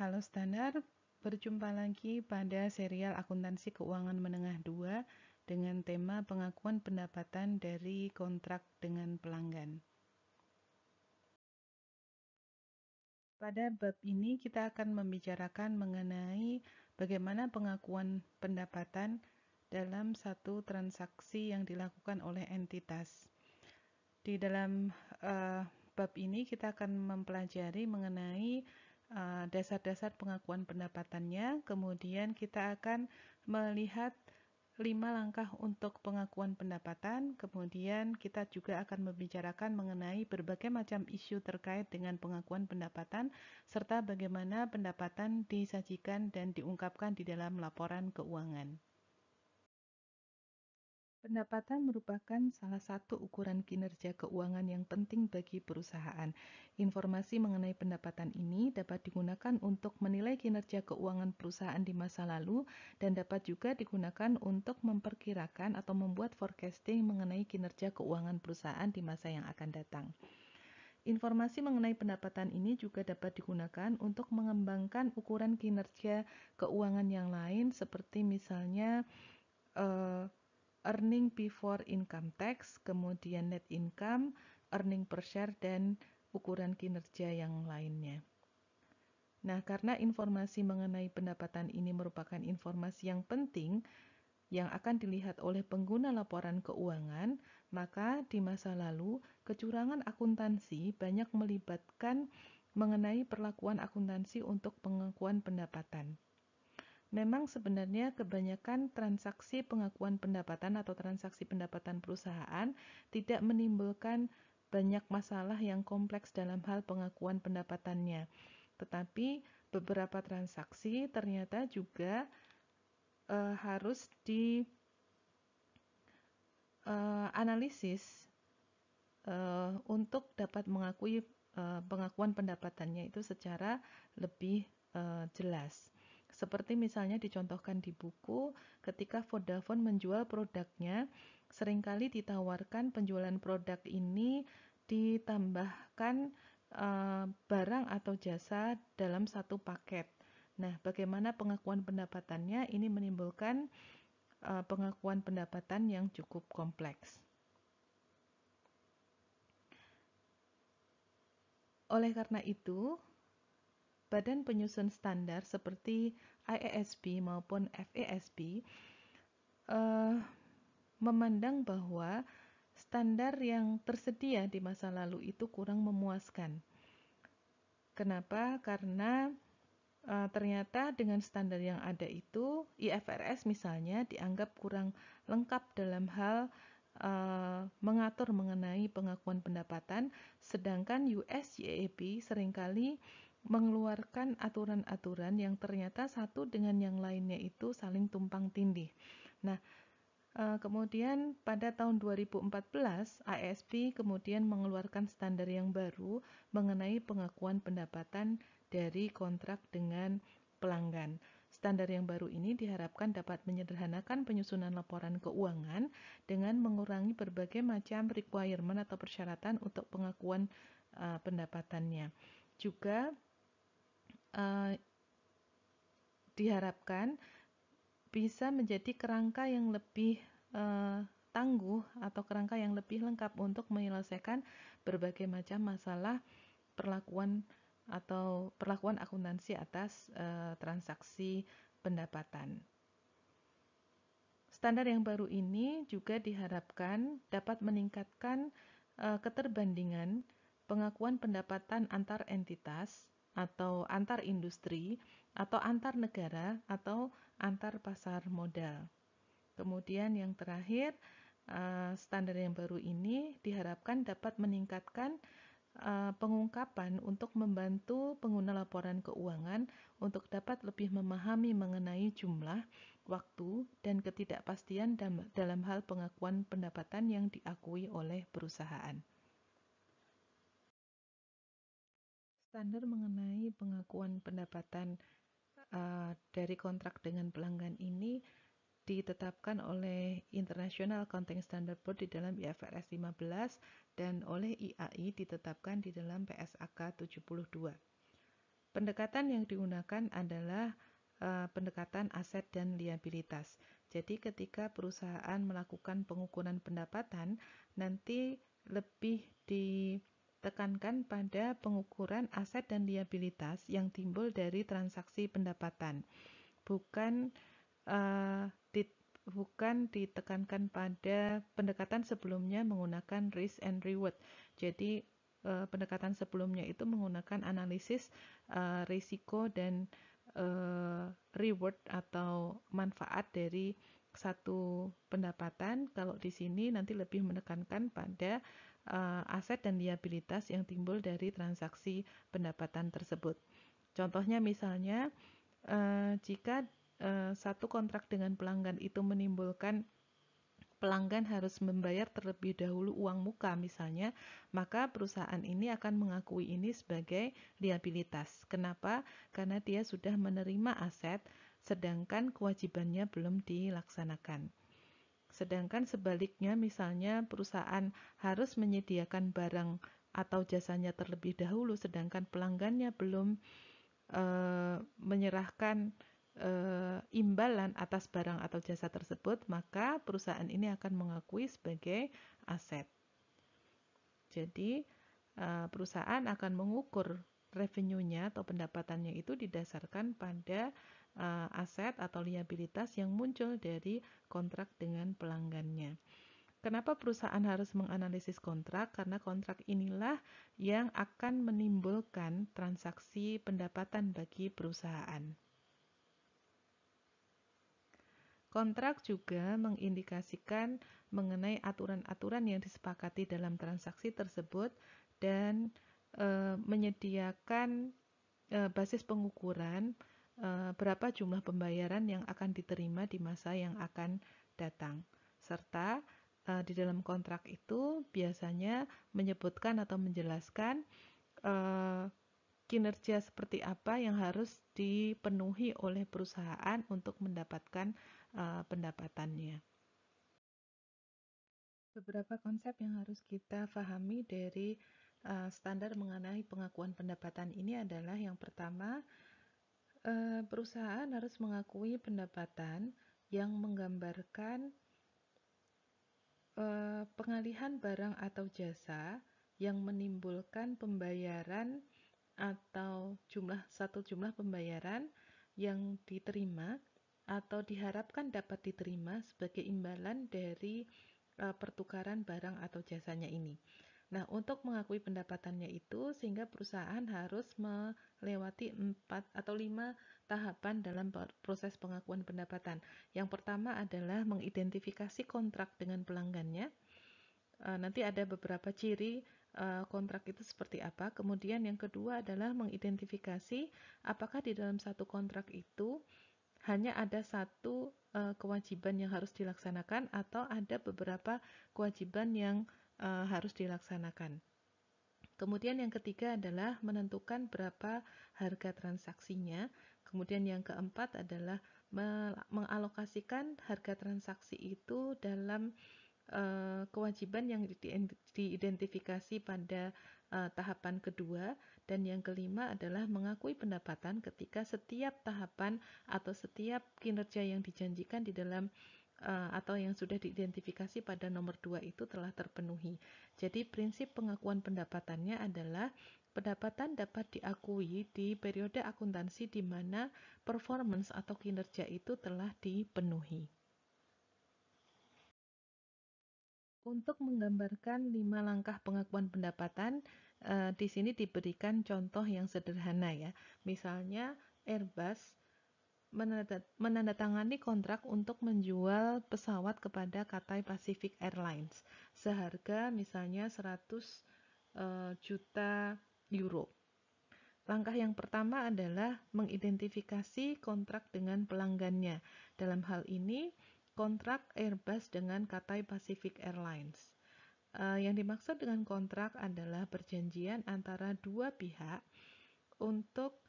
Halo Standar, berjumpa lagi pada serial Akuntansi Keuangan Menengah 2 dengan tema pengakuan pendapatan dari kontrak dengan pelanggan. Pada bab ini kita akan membicarakan mengenai bagaimana pengakuan pendapatan dalam satu transaksi yang dilakukan oleh entitas. Di dalam bab ini kita akan mempelajari mengenai dasar-dasar pengakuan pendapatannya, kemudian kita akan melihat 5 langkah untuk pengakuan pendapatan, kemudian kita juga akan membicarakan mengenai berbagai macam isu terkait dengan pengakuan pendapatan, serta bagaimana pendapatan disajikan dan diungkapkan di dalam laporan keuangan. Pendapatan merupakan salah satu ukuran kinerja keuangan yang penting bagi perusahaan. Informasi mengenai pendapatan ini dapat digunakan untuk menilai kinerja keuangan perusahaan di masa lalu dan dapat juga digunakan untuk memperkirakan atau membuat forecasting mengenai kinerja keuangan perusahaan di masa yang akan datang. Informasi mengenai pendapatan ini juga dapat digunakan untuk mengembangkan ukuran kinerja keuangan yang lain seperti misalnya earning before income tax, kemudian net income, earning per share, dan ukuran kinerja yang lainnya. Nah, karena informasi mengenai pendapatan ini merupakan informasi yang penting yang akan dilihat oleh pengguna laporan keuangan, maka di masa lalu kecurangan akuntansi banyak melibatkan mengenai perlakuan akuntansi untuk pengakuan pendapatan. Memang sebenarnya kebanyakan transaksi pengakuan pendapatan atau transaksi pendapatan perusahaan tidak menimbulkan banyak masalah yang kompleks dalam hal pengakuan pendapatannya. Tetapi beberapa transaksi ternyata juga harus dianalisis untuk dapat mengakui pengakuan pendapatannya itu secara lebih jelas. Seperti misalnya dicontohkan di buku, ketika Vodafone menjual produknya, seringkali ditawarkan penjualan produk ini ditambahkan barang atau jasa dalam satu paket. Nah, bagaimana pengakuan pendapatannya? Ini menimbulkan pengakuan pendapatan yang cukup kompleks. Oleh karena itu, Badan Penyusun Standar seperti IASB maupun FASB memandang bahwa standar yang tersedia di masa lalu itu kurang memuaskan. Kenapa? Karena ternyata dengan standar yang ada itu, IFRS misalnya dianggap kurang lengkap dalam hal mengatur mengenai pengakuan pendapatan, sedangkan US GAAP seringkali mengeluarkan aturan-aturan yang ternyata satu dengan yang lainnya itu saling tumpang tindih. Nah, kemudian pada tahun 2014, ASB kemudian mengeluarkan standar yang baru mengenai pengakuan pendapatan dari kontrak dengan pelanggan. Standar yang baru ini diharapkan dapat menyederhanakan penyusunan laporan keuangan dengan mengurangi berbagai macam requirement atau persyaratan untuk pengakuan pendapatannya. Juga diharapkan bisa menjadi kerangka yang lebih tangguh atau kerangka yang lebih lengkap untuk menyelesaikan berbagai macam masalah perlakuan atau perlakuan akuntansi atas transaksi pendapatan. Standar yang baru ini juga diharapkan dapat meningkatkan keterbandingan pengakuan pendapatan antar entitas atau antar industri atau antar negara atau antar pasar modal. Kemudian yang terakhir, standar yang baru ini diharapkan dapat meningkatkan pengungkapan untuk membantu pengguna laporan keuangan untuk dapat lebih memahami mengenai jumlah, waktu, dan ketidakpastian dalam hal pengakuan pendapatan yang diakui oleh perusahaan. Standar mengenai pengakuan pendapatan dari kontrak dengan pelanggan ini ditetapkan oleh International Accounting Standard Board di dalam IFRS 15 dan oleh IAI ditetapkan di dalam PSAK 72. Pendekatan yang digunakan adalah pendekatan aset dan liabilitas. Jadi ketika perusahaan melakukan pengukuran pendapatan, nanti lebih ditekankan pada pengukuran aset dan liabilitas yang timbul dari transaksi pendapatan, bukan eh, di- bukan ditekankan pada pendekatan sebelumnya menggunakan risk and reward. Jadi pendekatan sebelumnya itu menggunakan analisis risiko dan reward atau manfaat dari satu pendapatan. Kalau di sini nanti lebih menekankan pada aset dan liabilitas yang timbul dari transaksi pendapatan tersebut. Contohnya misalnya jika satu kontrak dengan pelanggan itu menimbulkan pelanggan harus membayar terlebih dahulu uang muka misalnya, maka perusahaan ini akan mengakui ini sebagai liabilitas. Kenapa? Karena dia sudah menerima aset, sedangkan kewajibannya belum dilaksanakan. Sedangkan sebaliknya, misalnya perusahaan harus menyediakan barang atau jasanya terlebih dahulu, sedangkan pelanggannya belum menyerahkan imbalan atas barang atau jasa tersebut, maka perusahaan ini akan mengakui sebagai aset. Jadi, perusahaan akan mengukur revenue-nya atau pendapatannya itu didasarkan pada aset atau liabilitas yang muncul dari kontrak dengan pelanggannya. Kenapa perusahaan harus menganalisis kontrak? Karena kontrak inilah yang akan menimbulkan transaksi pendapatan bagi perusahaan. Kontrak juga mengindikasikan mengenai aturan-aturan yang disepakati dalam transaksi tersebut dan menyediakan basis pengukuran berapa jumlah pembayaran yang akan diterima di masa yang akan datang. Serta di dalam kontrak itu biasanya menyebutkan atau menjelaskan kinerja seperti apa yang harus dipenuhi oleh perusahaan untuk mendapatkan pendapatannya. Beberapa konsep yang harus kita pahami dari standar mengenai pengakuan pendapatan ini adalah yang pertama, perusahaan harus mengakui pendapatan yang menggambarkan pengalihan barang atau jasa yang menimbulkan pembayaran atau jumlah pembayaran yang diterima atau diharapkan dapat diterima sebagai imbalan dari pertukaran barang atau jasanya ini. Nah, untuk mengakui pendapatannya itu, sehingga perusahaan harus melewati 4 atau 5 tahapan dalam proses pengakuan pendapatan. Yang pertama adalah mengidentifikasi kontrak dengan pelanggannya. Nanti ada beberapa ciri kontrak itu seperti apa. Kemudian yang kedua adalah mengidentifikasi apakah di dalam satu kontrak itu hanya ada satu kewajiban yang harus dilaksanakan atau ada beberapa kewajiban yang harus dilaksanakan. Kemudian yang ketiga adalah menentukan berapa harga transaksinya. Kemudian yang keempat adalah mengalokasikan harga transaksi itu dalam kewajiban yang diidentifikasi pada tahapan kedua. Dan yang kelima adalah mengakui pendapatan ketika setiap tahapan atau setiap kinerja yang dijanjikan di dalam atau yang sudah diidentifikasi pada nomor 2 itu telah terpenuhi. Jadi prinsip pengakuan pendapatannya adalah pendapatan dapat diakui di periode akuntansi di mana performance atau kinerja itu telah dipenuhi. Untuk menggambarkan 5 langkah pengakuan pendapatan, di sini diberikan contoh yang sederhana ya. Misalnya Airbus menandatangani kontrak untuk menjual pesawat kepada Cathay Pacific Airlines seharga misalnya 100 juta euro. Langkah yang pertama adalah mengidentifikasi kontrak dengan pelanggannya. Dalam hal ini, kontrak Airbus dengan Cathay Pacific Airlines. Yang dimaksud dengan kontrak adalah perjanjian antara dua pihak untuk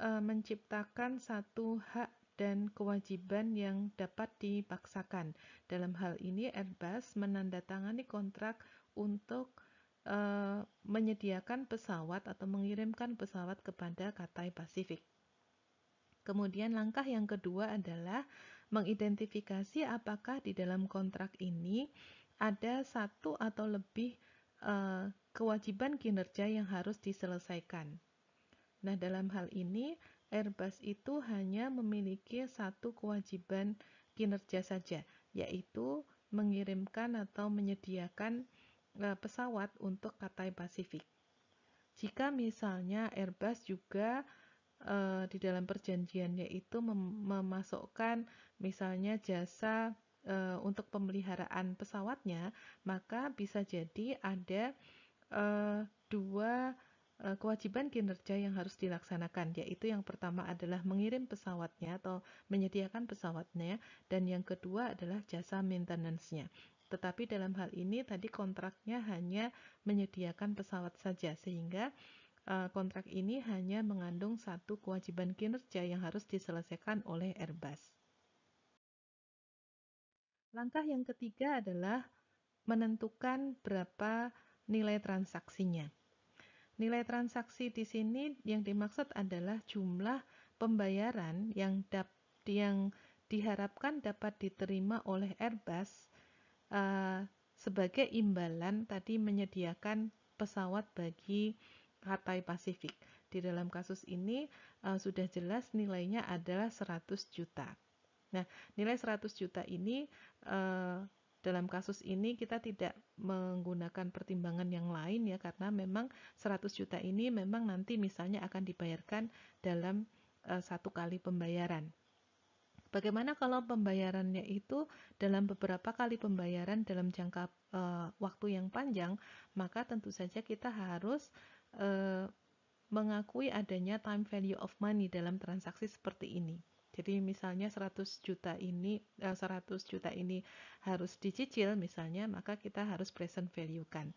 menciptakan satu hak dan kewajiban yang dapat dipaksakan. Dalam hal ini, Airbus menandatangani kontrak untuk menyediakan pesawat atau mengirimkan pesawat kepada Cathay Pacific. Kemudian langkah yang kedua adalah mengidentifikasi apakah di dalam kontrak ini ada satu atau lebih kewajiban kinerja yang harus diselesaikan. Nah, dalam hal ini Airbus itu hanya memiliki satu kewajiban kinerja saja, yaitu mengirimkan atau menyediakan pesawat untuk Cathay Pacific. Jika misalnya Airbus juga di dalam perjanjiannya itu memasukkan misalnya jasa untuk pemeliharaan pesawatnya, maka bisa jadi ada dua kewajiban kinerja yang harus dilaksanakan, yaitu yang pertama adalah mengirim pesawatnya atau menyediakan pesawatnya, dan yang kedua adalah jasa maintenance-nya. Tetapi dalam hal ini tadi kontraknya hanya menyediakan pesawat saja, sehingga kontrak ini hanya mengandung satu kewajiban kinerja yang harus diselesaikan oleh Airbus. Langkah yang ketiga adalah menentukan berapa nilai transaksinya. Nilai transaksi di sini yang dimaksud adalah jumlah pembayaran yang diharapkan dapat diterima oleh Airbus sebagai imbalan tadi menyediakan pesawat bagi Cathay Pacific. Di dalam kasus ini sudah jelas nilainya adalah 100 juta. Nah, nilai 100 juta ini dalam kasus ini kita tidak menggunakan pertimbangan yang lain ya, karena memang 100 juta ini memang nanti misalnya akan dibayarkan dalam satu kali pembayaran. Bagaimana kalau pembayarannya itu dalam beberapa kali pembayaran dalam jangka waktu yang panjang, maka tentu saja kita harus mengakui adanya time value of money dalam transaksi seperti ini. Jadi misalnya 100 juta ini harus dicicil misalnya, maka kita harus present value kan.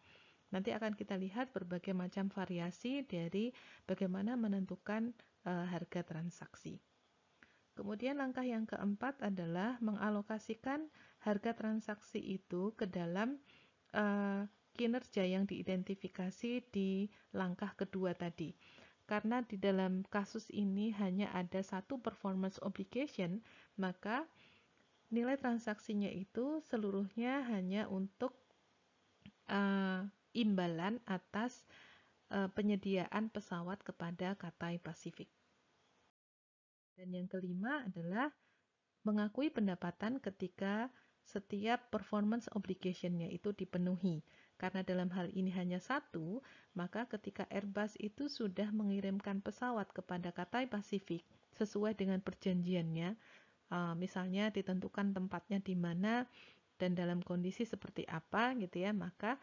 Nanti akan kita lihat berbagai macam variasi dari bagaimana menentukan harga transaksi. Kemudian langkah yang keempat adalah mengalokasikan harga transaksi itu ke dalam kinerja yang diidentifikasi di langkah kedua tadi. Karena di dalam kasus ini hanya ada satu performance obligation, maka nilai transaksinya itu seluruhnya hanya untuk imbalan atas penyediaan pesawat kepada Cathay Pacific. Dan yang kelima adalah mengakui pendapatan ketika setiap performance obligation-nya itu dipenuhi. Karena dalam hal ini hanya satu, maka ketika Airbus itu sudah mengirimkan pesawat kepada Cathay Pacific sesuai dengan perjanjiannya, misalnya ditentukan tempatnya di mana dan dalam kondisi seperti apa gitu ya, maka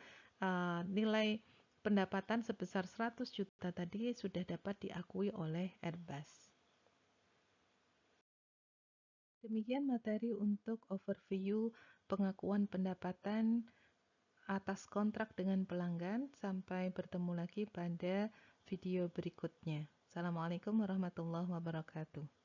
nilai pendapatan sebesar 100 juta tadi sudah dapat diakui oleh Airbus. Demikian materi untuk overview pengakuan pendapatan atas kontrak dengan pelanggan. Sampai bertemu lagi pada video berikutnya. Assalamualaikum warahmatullahi wabarakatuh.